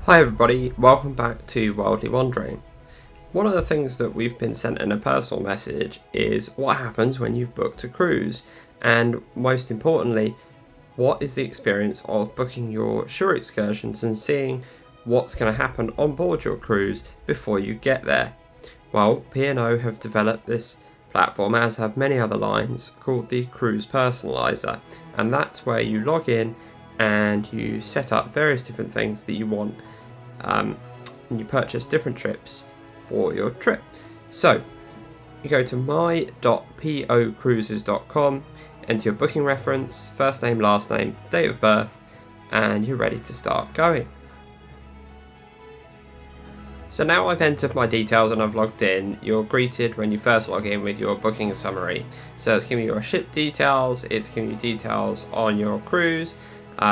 Hi everybody, welcome back to Wildly Wandering. One of the things that we've been sent in a personal message is what happens when you've booked a cruise, and most importantly, what is the experience of booking your shore excursions and seeing what's going to happen on board your cruise before you get there. Well, P&O have developed this platform, as have many other lines, called the Cruise Personaliser, and that's where you log in and you set up various different things that you want, and you purchase different trips for your trip. So you go to my.po.cruises.com, enter your booking reference, first name, last name, date of birth, and you're ready to start going. So now I've entered my details and I've logged in. You're greeted when you first log in with your booking summary. So it's giving you your ship details, it's giving you details on your cruise,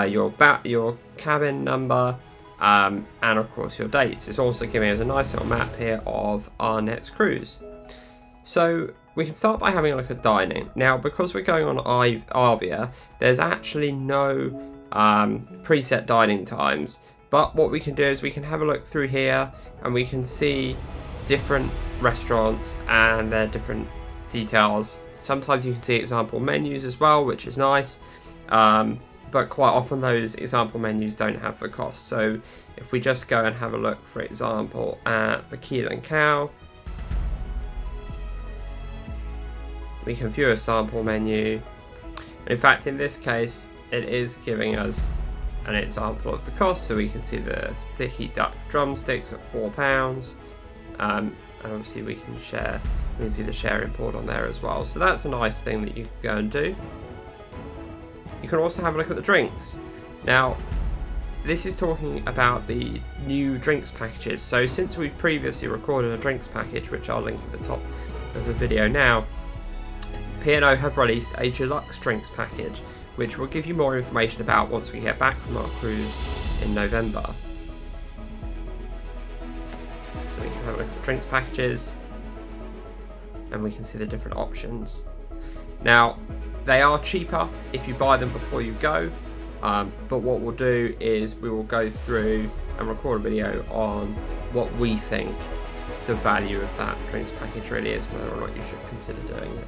your cabin number, and of course your dates. It's also giving us a nice little map here of our next cruise. So we can start by having a look at dining. Now, because we're going on Avia, there's actually no preset dining times, but what we can do is we can have a look through here and we can see different restaurants and their different details. Sometimes you can see example menus as well, which is nice. But quite often those example menus don't have the cost. So if we just go and have a look, for example, at the Keel and Cow, we can view a sample menu. In fact, in this case, it is giving us an example of the cost, so we can see the sticky duck drumsticks at £4, and obviously we can see the share import on there as well. So that's a nice thing that you can go and do. You can also have a look at the drinks. Now, this is talking about the new drinks packages. So since we've previously recorded a drinks package, which I'll link at the top of the video now, P&O have released a deluxe drinks package, which will give you more information about once we get back from our cruise in November. So we can have a look at the drinks packages, and we can see the different options. Now, they are cheaper if you buy them before you go, but what we'll do is we will go through and record a video on what we think the value of that drinks package really is, whether or not you should consider doing it.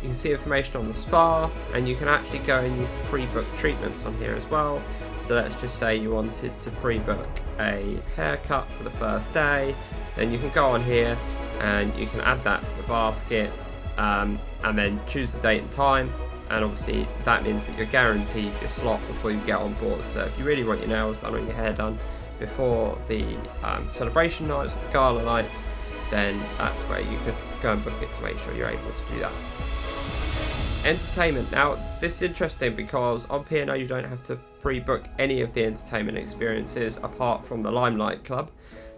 You can see information on the spa, and you can actually go and you can pre-book treatments on here as well. So let's just say you wanted to pre-book a haircut for the first day, then you can go on here and you can add that to the basket, and then choose the date and time, and obviously that means that you're guaranteed your slot before you get on board. So if you really want your nails done or your hair done before the celebration nights or the gala nights, then that's where you could go and book it to make sure you're able to do that. Entertainment. Now, this is interesting because on P&O you don't have to pre-book any of the entertainment experiences apart from the Limelight Club.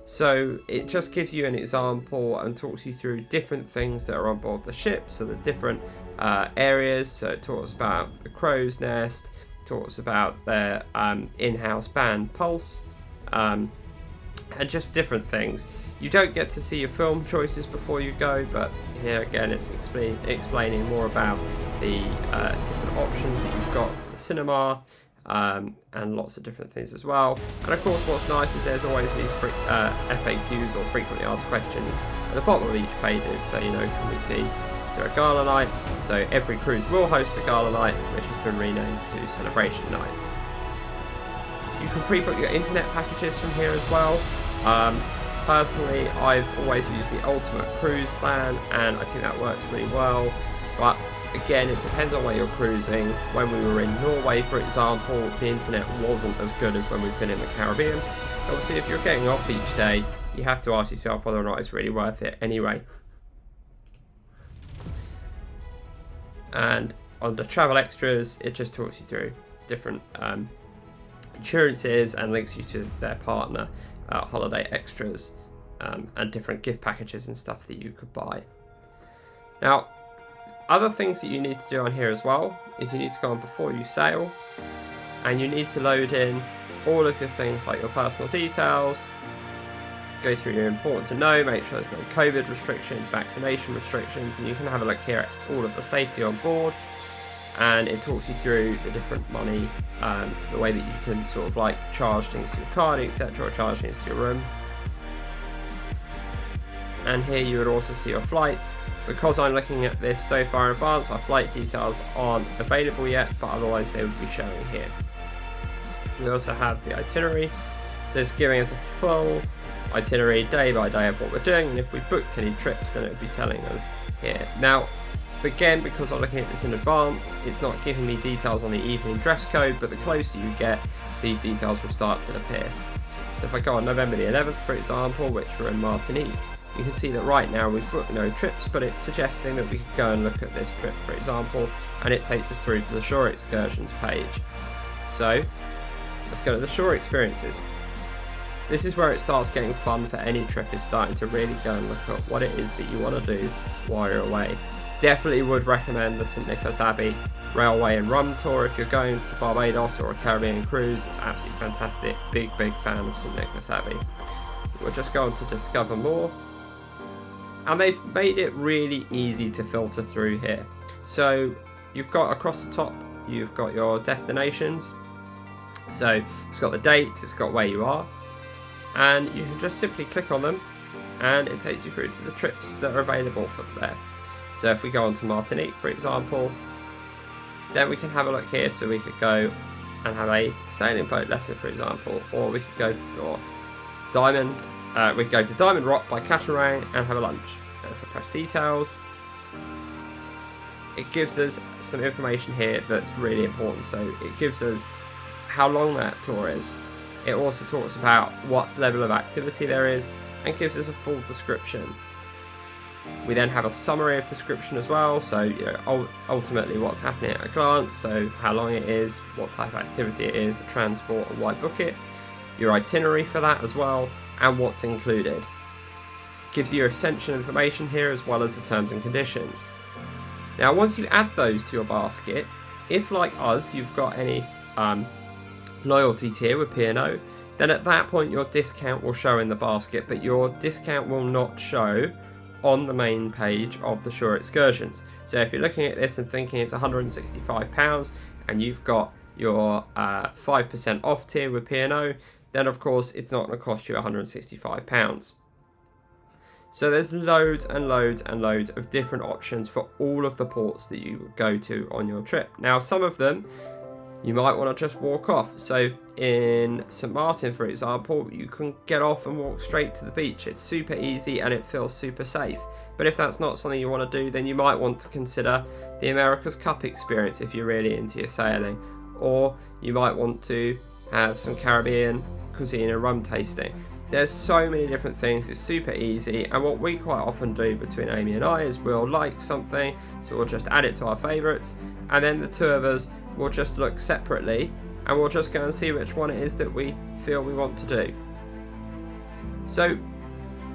So it just gives you an example and talks you through different things that are on board the ship, so the different areas. So it talks about the crow's nest, talks about their in-house band Pulse, and just different things. You don't get to see your film choices before you go, but here again it's explaining more about the different options that you've got for the cinema, and lots of different things as well. And of course what's nice is there's always these FAQs, or frequently asked questions, at the bottom of each pages, so you know, can we see, is there a gala night? So every cruise will host a gala night, which has been renamed to Celebration Night. You can pre-book your internet packages from here as well. Personally, I've always used the Ultimate Cruise plan, and I think that works really well, but again, it depends on where you're cruising. When we were in Norway, for example, the internet wasn't as good as when we've been in the Caribbean. Obviously, if you're getting off each day, you have to ask yourself whether or not it's really worth it anyway. And under travel extras, it just talks you through different insurances and links you to their partner holiday extras, and different gift packages and stuff that you could buy. Now, other things that you need to do on here as well is you need to go on before you sail, and you need to load in all of your things like your personal details, go through your important to know, make sure there's no COVID restrictions, vaccination restrictions, and you can have a look here at all of the safety on board. and it talks you through the different money, the way that you can sort of like charge things to your card, etc., or charge things to your room. And here you would also see your flights. Because I'm looking at this so far in advance, our flight details aren't available yet, but otherwise they would be showing here. We also have the itinerary, so it's giving us a full itinerary day by day of what we're doing, and if we booked any trips then it would be telling us here. Now again, because I'm looking at this in advance, it's not giving me details on the evening dress code, but the closer you get, these details will start to appear. So if I go on November the 11th, for example, which we're in Martinique, you can see that right now we've booked no trips, but it's suggesting that we could go and look at this trip, for example, and it takes us through to the shore excursions page. So let's go to the shore experiences. This is where it starts getting fun for any trip, is starting to really go and look at what it is that you want to do while you're away. Definitely would recommend the St Nicholas Abbey Railway and Rum Tour if you're going to Barbados or a Caribbean cruise. It's absolutely fantastic. Big fan of St Nicholas Abbey. We'll just go on to discover more. And they've made it really easy to filter through here. So you've got across the top, you've got your destinations. So it's got the dates, it's got where you are. And you can just simply click on them and it takes you through to the trips that are available for there. So if we go on to Martinique, for example, then we can have a look here. So we could go and have a sailing boat lesson, for example, or we could go for Diamond. We could go to Diamond Rock by Catamaran and have a lunch. And if I press details, it gives us some information here that's really important. So it gives us how long that tour is. It also talks about what level of activity there is and gives us a full description. We then have a summary of description as well, so ultimately what's happening at a glance, so how long it is, what type of activity it is, the transport and why book it, your itinerary for that as well, and what's included. Gives you your essential information here as well as the terms and conditions. Now once you add those to your basket, if like us you've got any loyalty tier with P&O, then at that point your discount will show in the basket, but your discount will not show on the main page of the shore excursions. So if you're looking at this and thinking it's £165 and you've got your 5% off tier with P&O, then of course it's not going to cost you £165. So there's loads and loads and loads of different options for all of the ports that you go to on your trip. Now some of them you might want to just walk off. So in St Martin, for example, you can get off and walk straight to the beach. It's super easy and it feels super safe. But if that's not something you want to do, then you might want to consider the America's Cup experience if you're really into your sailing. Or you might want to have some Caribbean cuisine and rum tasting. There's so many different things, it's super easy, and what we quite often do between Amy and I is we'll like something, so we'll just add it to our favourites, and then the two of us will just look separately and we'll just go and see which one it is that we feel we want to do. So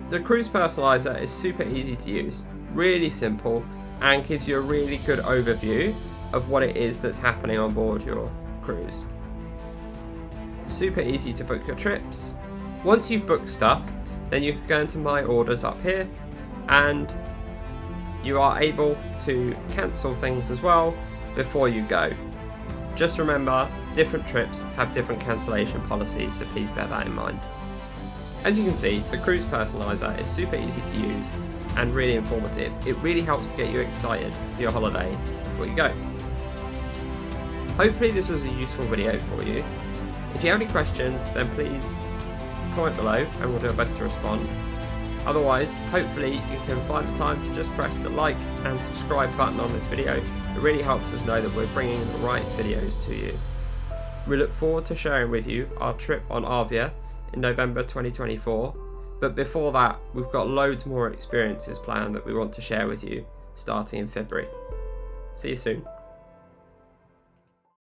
the Cruise Personaliser is super easy to use, really simple, and gives you a really good overview of what it is that's happening on board your cruise. Super easy to book your trips. Once you've booked stuff, then you can go into My Orders up here and you are able to cancel things as well before you go. Just remember, different trips have different cancellation policies, so please bear that in mind. As you can see, the Cruise Personaliser is super easy to use and really informative. It really helps to get you excited for your holiday before you go. Hopefully this was a useful video for you. If you have any questions, then please comment below and we'll do our best to respond. Otherwise, hopefully you can find the time to just press the like and subscribe button on this video. It really helps us know that we're bringing the right videos to you. We look forward to sharing with you our trip on Arvia in November 2024, but before that we've got loads more experiences planned that we want to share with you starting in February. See you soon.